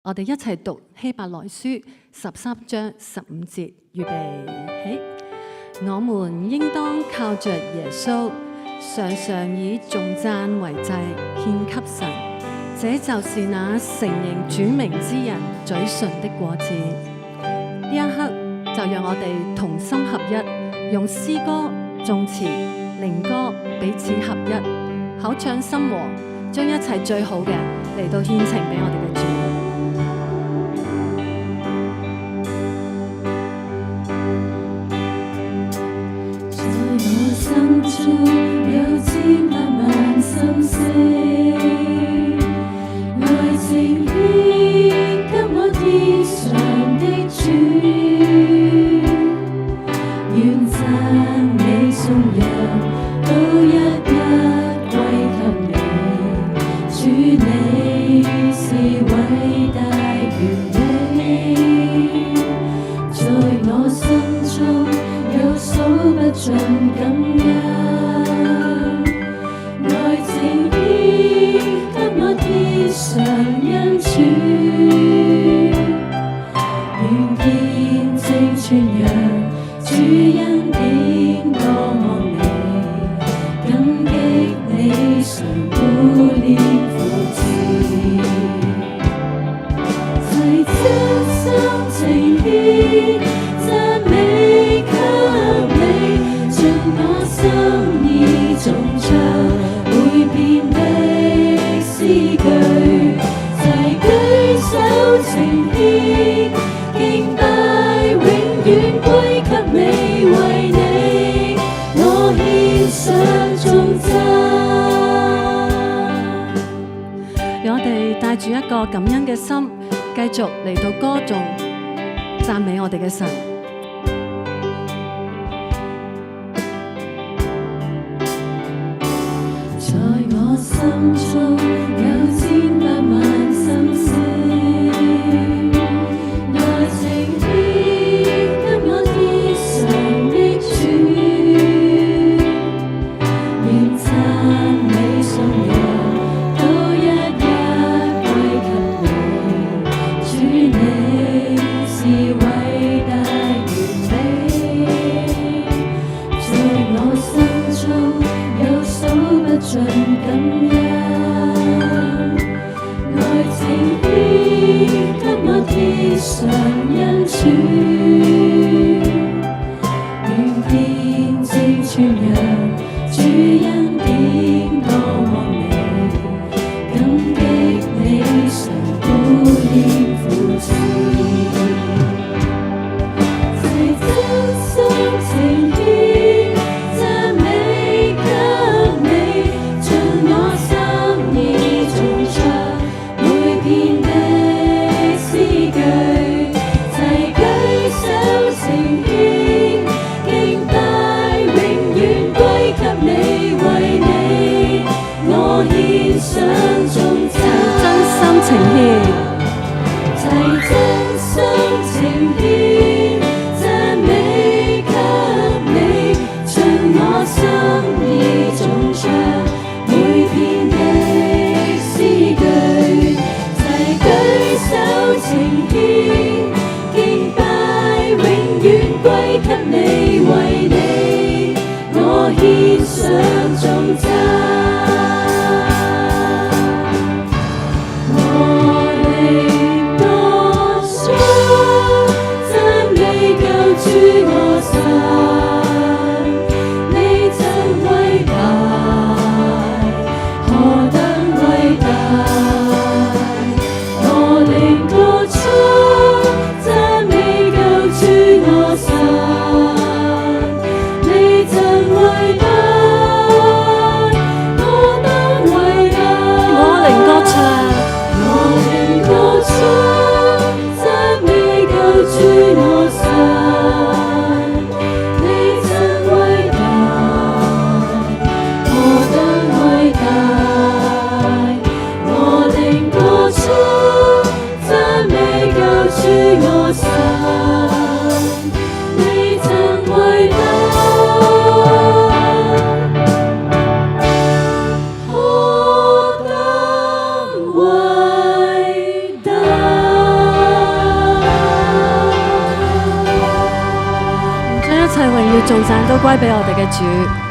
我哋一齊讀希伯來書13章15節，預備起。我們應當靠着耶穌，常常以頌讚為祭獻給神，這就是那承認主名之人嘴唇的果子。呢一刻就讓我哋同心合一，用詩歌、頌詞、靈歌彼此合一，口唱心和，將一切最好嘅嚟到獻呈俾我哋嘅主。心中有千百萬心聲，愛情獻給我天上的主，願讚美頌揚都一一歸給你，主你是偉大完美，在我心中有數不盡感恩，愛情獻給我天上恩主，願見證傳揚主恩典多望你，感激你常顧念扶持，齊真心情獻讚美給你，盡我心意頌唱會變的詩句，齊舉手呈獻敬拜永遠歸給你，為你我獻上頌讚。讓我哋帶住一個感恩嘅心，繼續嚟到歌頌讚美我哋嘅神。在我心中有千百萬心聲，愛情獻給我天上的主，願讚美頌揚都一一歸給你，主你是偉大一切榮耀頌讚都歸俾我哋嘅主。